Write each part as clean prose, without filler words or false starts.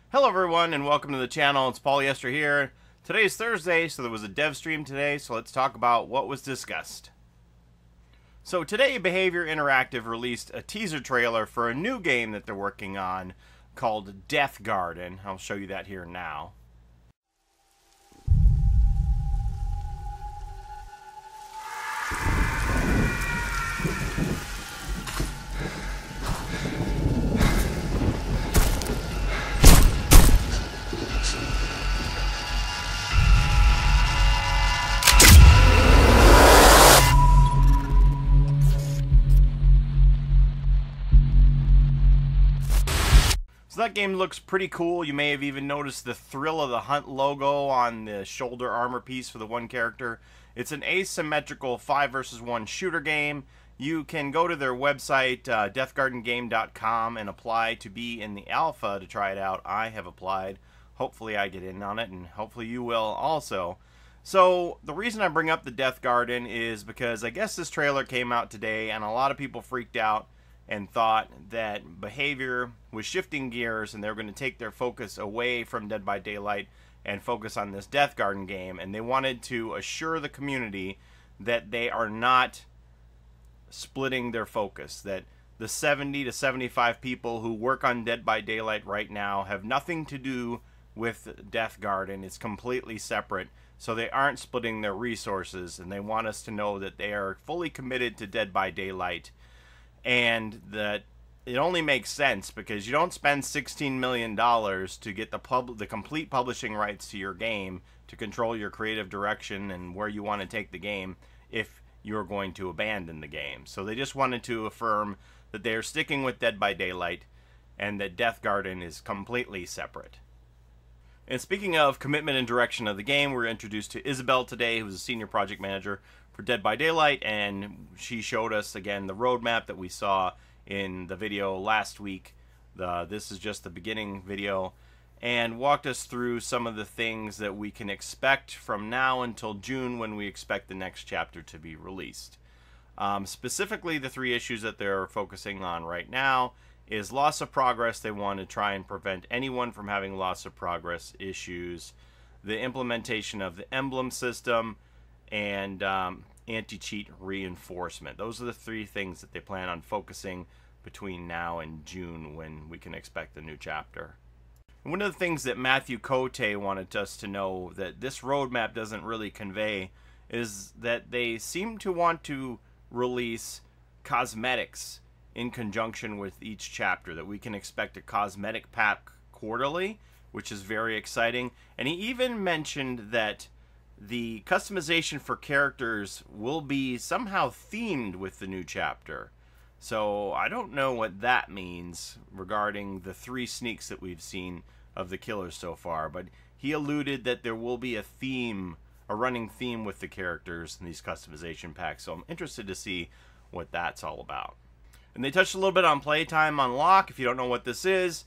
Hello everyone and welcome to the channel. It's Paulie, Esther here. Today is Thursday, so there was a dev stream today, so let's talk about what was discussed. So today Behaviour Interactive released a teaser trailer for a new game that they're working on called Deathgarden. I'll show you that here now. So that game looks pretty cool. You may have even noticed the Thrill of the Hunt logo on the shoulder armor piece for the one character. It's an asymmetrical 5 versus 1 shooter game. You can go to their website, deathgardengame.com, and apply to be in the alpha to try it out. I have applied. Hopefully I get in on it, and hopefully you will also. So the reason I bring up the Deathgarden is because I guess this trailer came out today, and a lot of people freaked out and thought that Behaviour was shifting gears and they were going to take their focus away from Dead by Daylight and focus on this Deathgarden game, and they wanted to assure the community that they are not splitting their focus, that the 70 to 75 people who work on Dead by Daylight right now have nothing to do with Deathgarden. It's completely separate, so they aren't splitting their resources, and they want us to know that they are fully committed to Dead by Daylight. And that it only makes sense because you don't spend $16 million to get the complete publishing rights to your game to control your creative direction and where you want to take the game if you're going to abandon the game. So they just wanted to affirm that they are sticking with Dead by Daylight and that Deathgarden is completely separate. And speaking of commitment and direction of the game, we're introduced to Isabel today, who's a senior project manager for Dead by Daylight, and she showed us again the roadmap that we saw in the video last week. This is just the beginning video, and walked us through some of the things that we can expect from now until June, when we expect the next chapter to be released. Specifically, the 3 issues that they're focusing on right now is loss of progress. They want to try and prevent anyone from having loss of progress issues, the implementation of the emblem system, and anti-cheat reinforcement. Those are the 3 things that they plan on focusing between now and June, when we can expect the new chapter. And one of the things that Matthew Cote wanted us to know that this roadmap doesn't really convey is that they seem to want to release cosmetics in conjunction with each chapter, that we can expect a cosmetic pack quarterly, which is very exciting. And he even mentioned that the customization for characters will be somehow themed with the new chapter. So I don't know what that means regarding the 3 sneaks that we've seen of the killers so far, but he alluded that there will be a theme, a running theme with the characters in these customization packs, so I'm interested to see what that's all about. And they touched a little bit on Playtime Unlock. If you don't know what this is,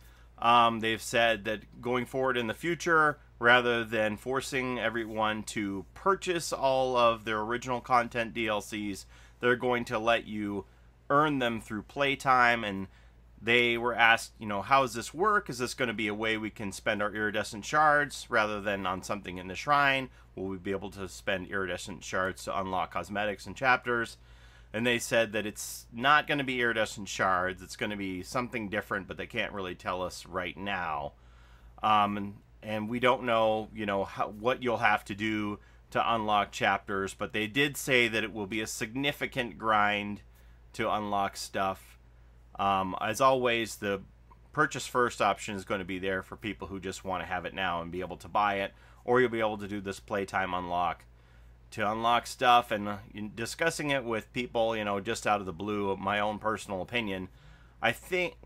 they've said that going forward in the future, rather than forcing everyone to purchase all of their original content DLCs, they're going to let you earn them through Playtime. And they were asked, you know, how does this work? Is this going to be a way we can spend our iridescent shards rather than on something in the shrine? Will we be able to spend iridescent shards to unlock cosmetics and chapters? And they said that it's not going to be iridescent shards. It's going to be something different, but they can't really tell us right now. And we don't know, you know, what you'll have to do to unlock chapters, but they did say that it will be a significant grind to unlock stuff. As always, the purchase first option is going to be there for people who just want to have it now and be able to buy it, or you'll be able to do this Playtime Unlock to unlock stuff. And discussing it with people, you know, just out of the blue, my own personal opinion, I think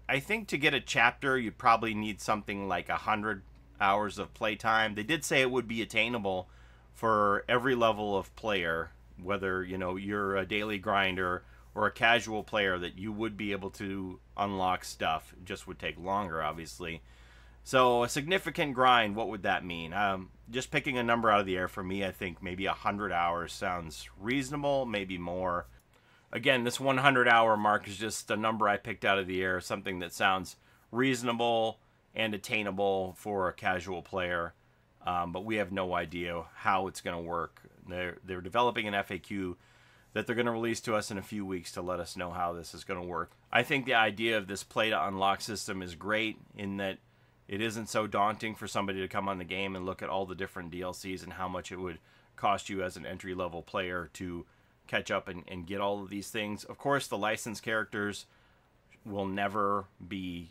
to get a chapter, you'd probably need something like 100 hours of playtime. They did say it would be attainable for every level of player, whether, you know, you're a daily grinder or a casual player, that you would be able to unlock stuff. It just would take longer, obviously. So a significant grind, what would that mean? Just picking a number out of the air for me, I think maybe 100 hours sounds reasonable, maybe more. Again, this 100-hour mark is just a number I picked out of the air, something that sounds reasonable and attainable for a casual player. But we have no idea how it's going to work. They're developing an FAQ that they're going to release to us in a few weeks to let us know how this is going to work. I think the idea of this play to unlock system is great in that it isn't so daunting for somebody to come on the game and look at all the different DLCs and how much it would cost you as an entry-level player to catch up and get all of these things. Of course, the licensed characters will never be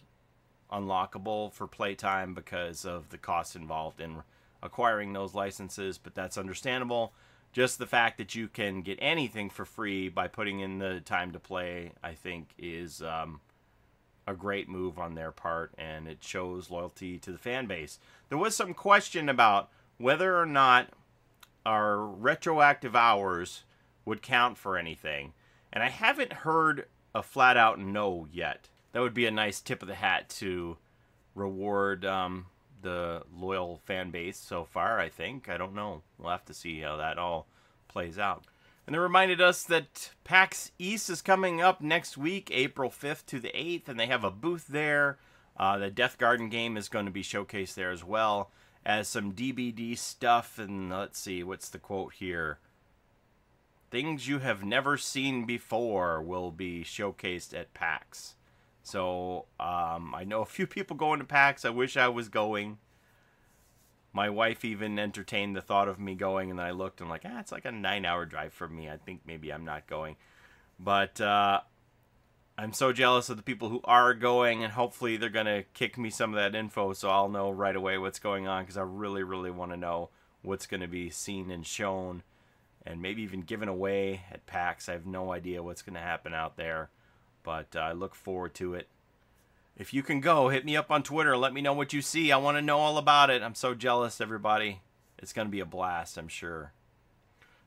unlockable for Playtime because of the costs involved in acquiring those licenses, but that's understandable. Just the fact that you can get anything for free by putting in the time to play, I think, is a great move on their part, and it shows loyalty to the fan base. There was some question about whether or not our retroactive hours would count for anything, and I haven't heard a flat-out no yet. That would be a nice tip of the hat to reward the loyal fan base so far, I think. I don't know. We'll have to see how that all plays out. And they reminded us that PAX East is coming up next week, April 5th to the 8th, and they have a booth there. The Deathgarden game is going to be showcased there as well as some DBD stuff. And let's see, what's the quote here? Things you have never seen before will be showcased at PAX. So, I know a few people going to PAX. I wish I was going. My wife even entertained the thought of me going, and then I looked and like, it's like a 9-hour drive for me. I think maybe I'm not going. But I'm so jealous of the people who are going, and hopefully they're going to kick me some of that info so I'll know right away what's going on, because I really, really want to know what's going to be seen and shown, and maybe even given away at PAX. I have no idea what's going to happen out there. But I look forward to it. If you can go, hit me up on Twitter. Let me know what you see. I want to know all about it. I'm so jealous, everybody. It's going to be a blast, I'm sure.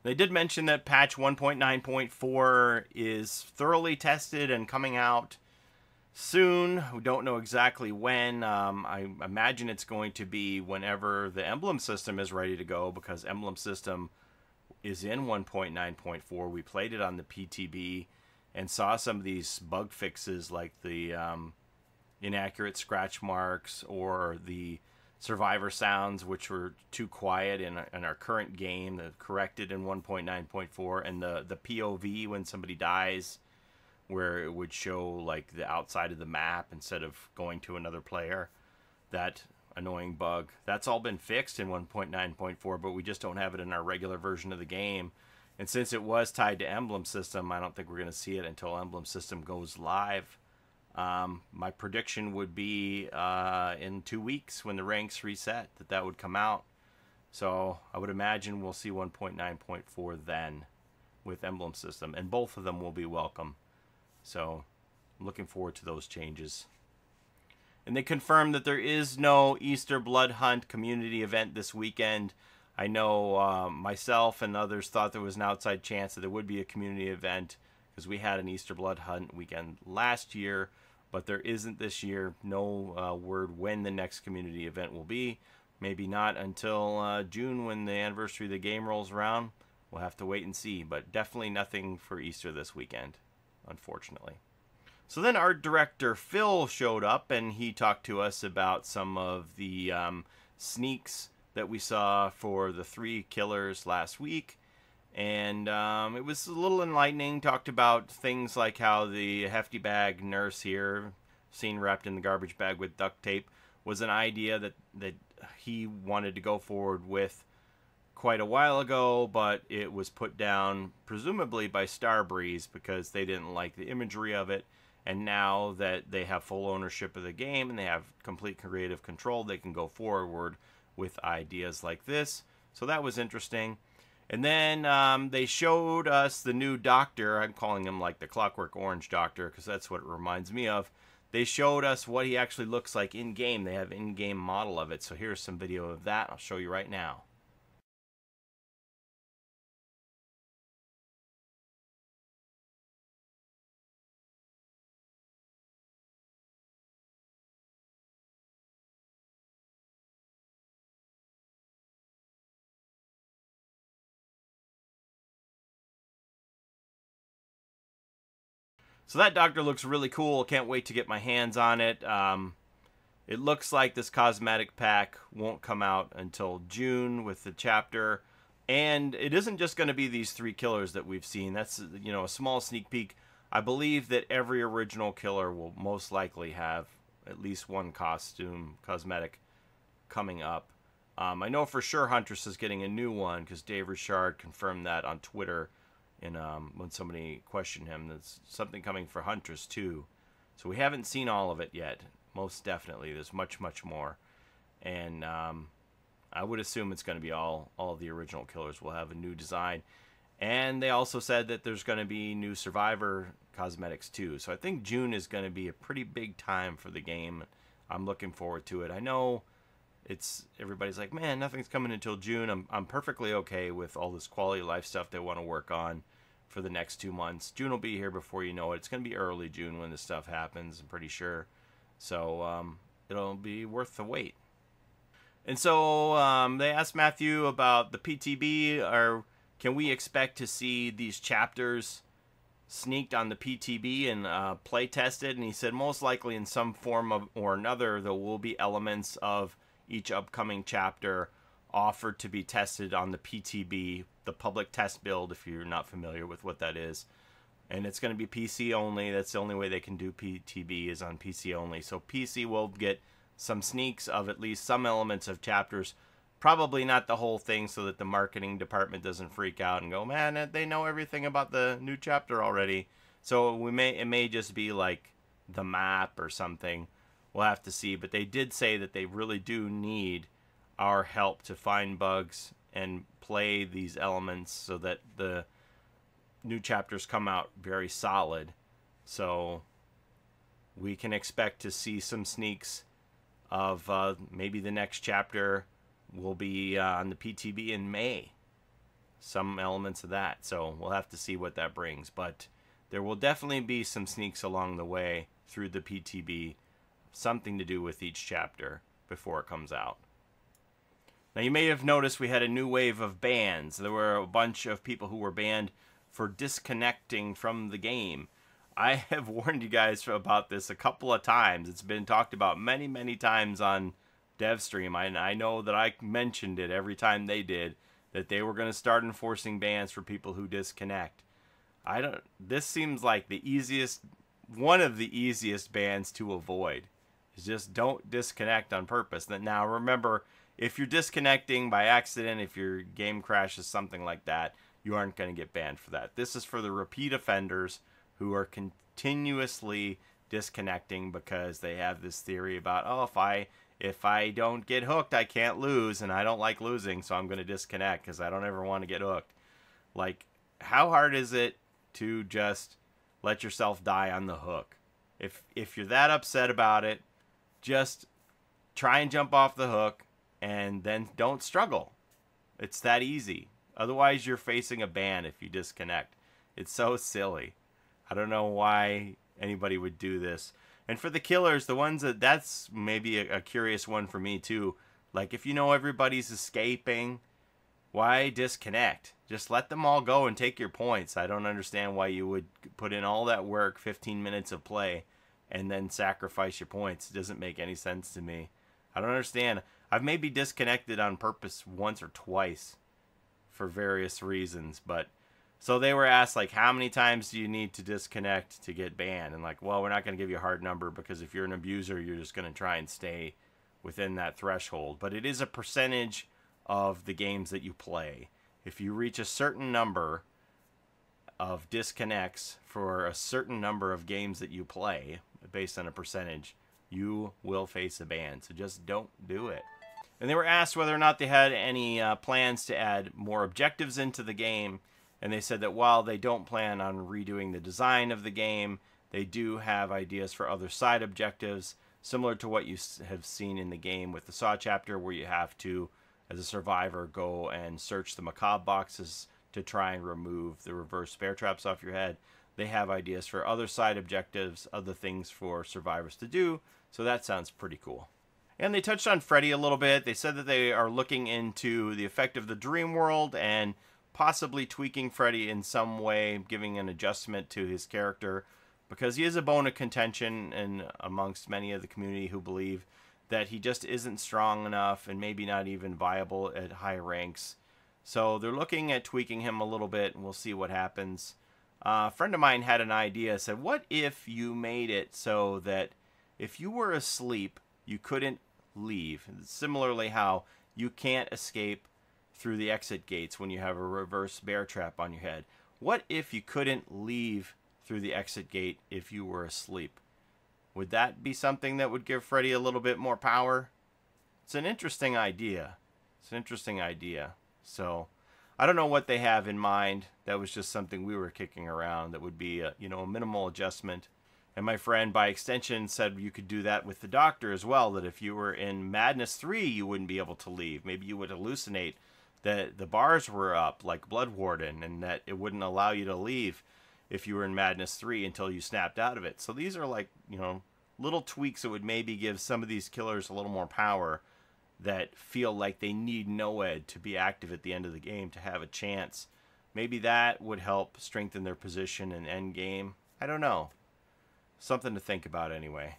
They did mention that patch 1.9.4 is thoroughly tested and coming out soon. We don't know exactly when. I imagine it's going to be whenever the emblem system is ready to go, because emblem system is in 1.9.4. We played it on the PTB and saw some of these bug fixes like the inaccurate scratch marks or the survivor sounds, which were too quiet in our current game, that corrected in 1.9.4, and the POV when somebody dies, where it would show like the outside of the map instead of going to another player. That annoying bug. That's all been fixed in 1.9.4, but we just don't have it in our regular version of the game. And since it was tied to Emblem System, I don't think we're going to see it until Emblem System goes live. My prediction would be in 2 weeks when the ranks reset that would come out. So I would imagine we'll see 1.9.4 then with Emblem System, and both of them will be welcome. So I'm looking forward to those changes. And they confirmed that there is no Easter Blood Hunt community event this weekend. I know myself and others thought there was an outside chance that there would be a community event, because we had an Easter Blood Hunt weekend last year, but there isn't this year. No word when the next community event will be. Maybe not until June, when the anniversary of the game rolls around. We'll have to wait and see, but definitely nothing for Easter this weekend, unfortunately. So then art director Phil showed up, and he talked to us about some of the sneaks that we saw for the 3 killers last week. And it was a little enlightening. Talked about things like how the hefty bag nurse here, seen wrapped in the garbage bag with duct tape, was an idea that he wanted to go forward with quite a while ago, but it was put down presumably by Starbreeze because they didn't like the imagery of it. And now that they have full ownership of the game and they have complete creative control, they can go forward with ideas like this. So that was interesting. And then they showed us the new doctor. I'm calling him like the Clockwork Orange doctor because that's what it reminds me of. They showed us what he actually looks like in-game. They have an in-game model of it. So here's some video of that. I'll show you right now. So that doctor looks really cool. Can't wait to get my hands on it. It looks like this cosmetic pack won't come out until June with the chapter. And it isn't just going to be these 3 killers that we've seen. That's, you know, a small sneak peek. I believe that every original killer will most likely have at least one cosmetic coming up. I know for sure Huntress is getting a new one because Dave Richard confirmed that on Twitter when somebody questioned him. There's something coming for Huntress too. So we haven't seen all of it yet. Most definitely. There's much, much more. And I would assume it's going to be all of the original killers will have a new design. And they also said that there's going to be new Survivor cosmetics too. So I think June is going to be a pretty big time for the game. I'm looking forward to it. I know everybody's like, man, nothing's coming until June. I'm perfectly okay with all this quality of life stuff they want to work on for the next 2 months. June will be here before you know it. It's going to be early June when this stuff happens, I'm pretty sure. So it'll be worth the wait. And so they asked Matthew about the PTB, or can we expect to see these chapters sneaked on the PTB and play tested? And he said most likely in some form or another there will be elements of each upcoming chapter offered to be tested on the PTB, the public test build, if you're not familiar with what that is. And it's going to be PC only. That's the only way they can do PTB is on PC only. So PC will get some sneaks of at least some elements of chapters. Probably not the whole thing so that the marketing department doesn't freak out and go, man, they know everything about the new chapter already. So it may just be like the map or something. We'll have to see. But they did say that they really do need our help to find bugs and play these elements so that the new chapters come out very solid. So we can expect to see some sneaks of maybe the next chapter will be on the PTB in May. Some elements of that. So we'll have to see what that brings. But there will definitely be some sneaks along the way through the PTB. Something to do with each chapter before it comes out. Now you may have noticed we had a new wave of bans. There were a bunch of people who were banned for disconnecting from the game. I have warned you guys about this a couple of times. It's been talked about many, many times on DevStream. I know that I mentioned it every time they did, that they were going to start enforcing bans for people who disconnect. This seems like one of the easiest bans to avoid. Is just don't disconnect on purpose. Now remember, if you're disconnecting by accident, if your game crashes, something like that, you aren't going to get banned for that. This is for the repeat offenders who are continuously disconnecting because they have this theory about, oh, if I don't get hooked, I can't lose, and I don't like losing, so I'm going to disconnect because I don't ever want to get hooked. Like, how hard is it to just let yourself die on the hook? If you're that upset about it, just try and jump off the hook and then don't struggle. It's that easy. Otherwise, you're facing a ban if you disconnect. It's so silly. I don't know why anybody would do this. And for the killers, the ones that's maybe a curious one for me too. Like, if you know everybody's escaping, why disconnect? Just let them all go and take your points. I don't understand why you would put in all that work, 15 minutes of play, and then sacrifice your points. It doesn't make any sense to me. I don't understand. I've maybe disconnected on purpose once or twice for various reasons, but so they were asked, like, how many times do you need to disconnect to get banned? And like, well, we're not going to give you a hard number because if you're an abuser, you're just going to try and stay within that threshold. But it is a percentage of the games that you play. If you reach a certain number of disconnects for a certain number of games that you play, based on a percentage, you will face a ban. So just don't do it. And they were asked whether or not they had any plans to add more objectives into the game. And they said that while they don't plan on redoing the design of the game, they do have ideas for other side objectives, similar to what you have seen in the game with the Saw chapter, where you have to, as a survivor, go and search the macabre boxes to try and remove the reverse bear traps off your head. They have ideas for other side objectives, other things for survivors to do, so that sounds pretty cool. And they touched on Freddy a little bit. They said that they are looking into the effect of the dream world and possibly tweaking Freddy in some way, giving an adjustment to his character, because he is a bone of contention and amongst many of the community who believe that he just isn't strong enough and maybe not even viable at high ranks. So they're looking at tweaking him a little bit, and we'll see what happens. A friend of mine had an idea, said, what if you made it so that if you were asleep, you couldn't leave? Similarly, how you can't escape through the exit gates when you have a reverse bear trap on your head. What if you couldn't leave through the exit gate if you were asleep? Would that be something that would give Freddy a little bit more power? It's an interesting idea. It's an interesting idea. So, I don't know what they have in mind. That was just something we were kicking around that would be a, a minimal adjustment. And my friend, by extension, said you could do that with the Doctor as well, that if you were in Madness 3, you wouldn't be able to leave. Maybe you would hallucinate that the bars were up, like Blood Warden, and that it wouldn't allow you to leave if you were in Madness 3 until you snapped out of it. So these are like, little tweaks that would maybe give some of these killers a little more power that feel like they need NOED to be active at the end of the game to have a chance. Maybe that would help strengthen their position in endgame. I don't know. Something to think about anyway.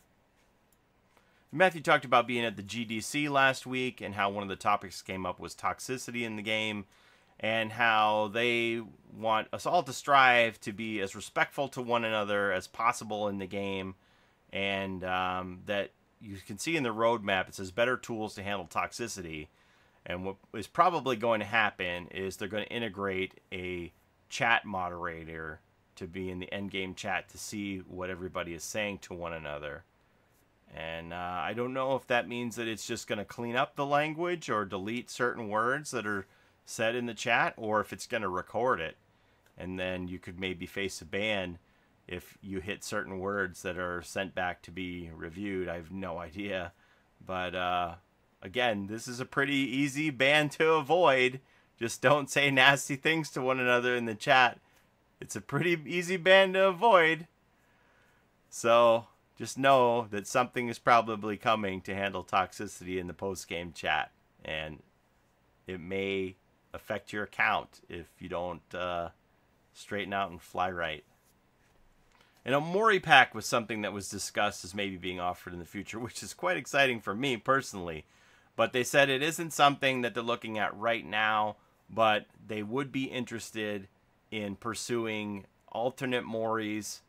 Matthew talked about being at the GDC last week and how one of the topics came up was toxicity in the game and how they want us all to strive to be as respectful to one another as possible in the game, and that you can see in the roadmap it says better tools to handle toxicity. And what is probably going to happen is they're going to integrate a chat moderator to be in the endgame chat to see what everybody is saying to one another. And I don't know if that means that it's just going to clean up the language or delete certain words that are said in the chat, or if it's going to record it. And then you could maybe face a ban if you hit certain words that are sent back to be reviewed. I have no idea. But again, this is a pretty easy ban to avoid. Just don't say nasty things to one another in the chat. It's a pretty easy ban to avoid. So just know that something is probably coming to handle toxicity in the post-game chat. And it may affect your account if you don't straighten out and fly right. And a Mori pack was something that was discussed as maybe being offered in the future, which is quite exciting for me personally. But they said it isn't something that they're looking at right now, but they would be interested in pursuing alternate Moris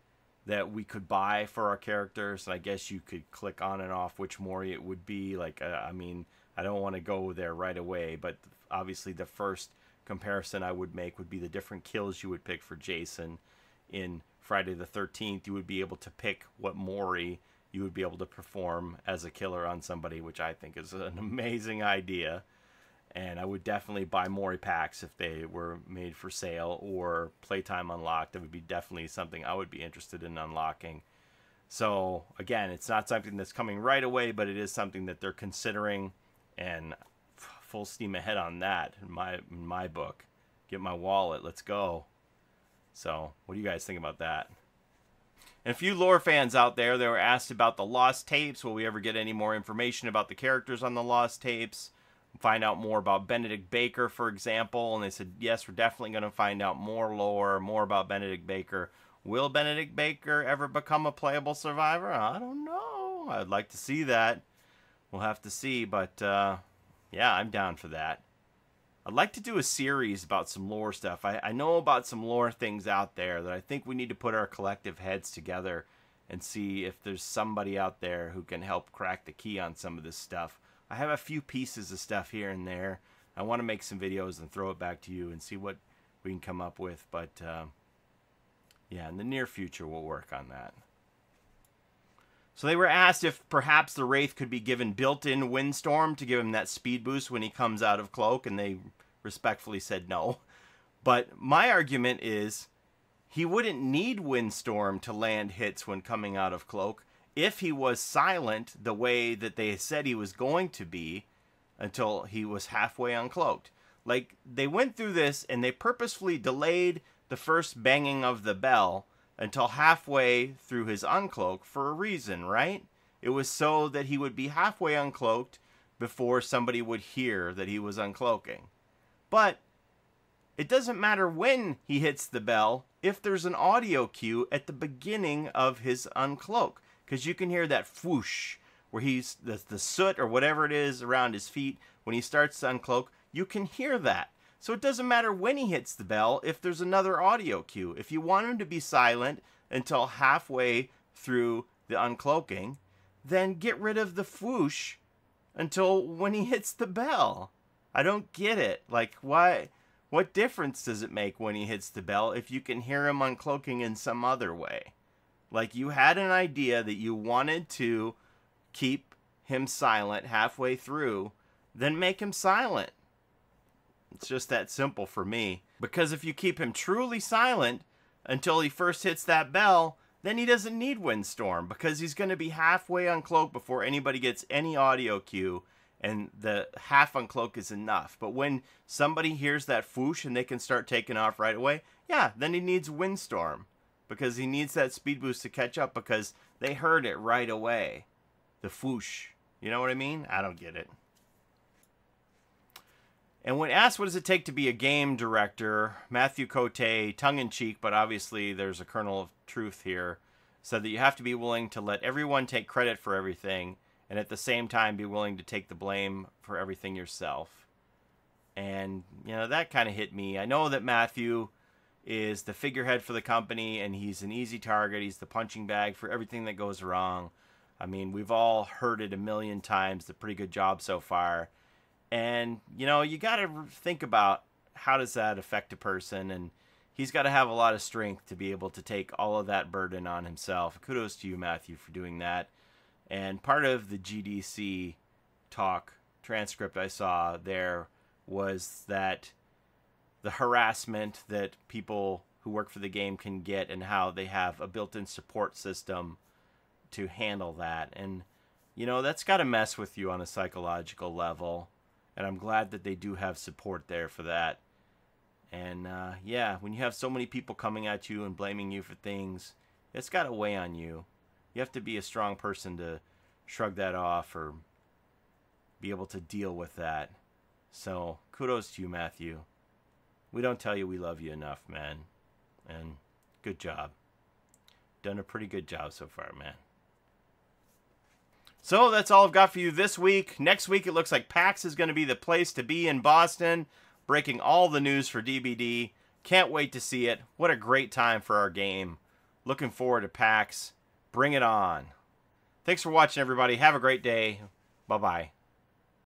that we could buy for our characters. And I guess you could click on and off which Mori it would be. Like, I mean, I don't want to go there right away, but obviously the first comparison I would make would be the different kills you would pick for Jason. In Friday the 13th, you would be able to pick what Mori you would be able to perform as a killer on somebody, which I think is an amazing idea. And I would definitely buy Mori packs if they were made for sale or Playtime unlocked. That would be definitely something I would be interested in unlocking. So, again, it's not something that's coming right away, but it is something that they're considering, and full steam ahead on that in my book. Get my wallet. Let's go. So, what do you guys think about that? And a few lore fans out there, they were asked about the lost tapes. Will we ever get any more information about the characters on the lost tapes? Find out more about Benedict Baker, for example. And they said, yes, we're definitely going to find out more lore, more about Benedict Baker. Will Benedict Baker ever become a playable survivor? I don't know. I'd like to see that. We'll have to see, but yeah, I'm down for that. I'd like to do a series about some lore stuff. I know about some lore things out there that I think we need to put our collective heads together and see if there's somebody out there who can help crack the key on some of this stuff. I have a few pieces of stuff here and there. I want to make some videos and throw it back to you and see what we can come up with. But yeah, in the near future, we'll work on that. So they were asked if perhaps the Wraith could be given built-in Windstorm to give him that speed boost when he comes out of Cloak, and they respectfully said no. But my argument is he wouldn't need Windstorm to land hits when coming out of Cloak if he was silent the way that they said he was going to be until he was halfway uncloaked. Like, they went through this and they purposefully delayed the first banging of the bell until halfway through his uncloak for a reason, right? It was so that he would be halfway uncloaked before somebody would hear that he was uncloaking. But it doesn't matter when he hits the bell if there's an audio cue at the beginning of his uncloak, because you can hear that whoosh where he's the soot or whatever it is around his feet, when he starts to uncloak, you can hear that. So it doesn't matter when he hits the bell if there's another audio cue. If you want him to be silent until halfway through the uncloaking, then get rid of the whoosh until when he hits the bell. I don't get it. Like, why? What difference does it make when he hits the bell if you can hear him uncloaking in some other way? Like, you had an idea that you wanted to keep him silent halfway through, then make him silent. It's just that simple for me. Because if you keep him truly silent until he first hits that bell, then he doesn't need Windstorm, because he's going to be halfway uncloaked before anybody gets any audio cue, and the half uncloak is enough. But when somebody hears that whoosh and they can start taking off right away, yeah, then he needs Windstorm, because he needs that speed boost to catch up, because they heard it right away. The whoosh. You know what I mean? I don't get it. And when asked what does it take to be a game director, Matthew Cote, tongue-in-cheek, but obviously there's a kernel of truth here, said that you have to be willing to let everyone take credit for everything, and at the same time be willing to take the blame for everything yourself. And, you know, that kind of hit me. I know that Matthew is the figurehead for the company, and he's an easy target. He's the punching bag for everything that goes wrong. I mean, we've all heard it a million times, the pretty good job so far. And, you know, you got to think about how does that affect a person, and he's got to have a lot of strength to be able to take all of that burden on himself. Kudos to you, Matthew, for doing that. And part of the GDC talk transcript I saw there was that the harassment that people who work for the game can get, and how they have a built-in support system to handle that. And, you know, that's got to mess with you on a psychological level. And I'm glad that they do have support there for that. And, yeah, when you have so many people coming at you and blaming you for things, it's got to weigh on you. You have to be a strong person to shrug that off or be able to deal with that. So, kudos to you, Matthew. We don't tell you we love you enough, man. And good job. Done a pretty good job so far, man. So that's all I've got for you this week. Next week, it looks like PAX is going to be the place to be in Boston, breaking all the news for DBD. Can't wait to see it. What a great time for our game. Looking forward to PAX. Bring it on. Thanks for watching, everybody. Have a great day. Bye-bye.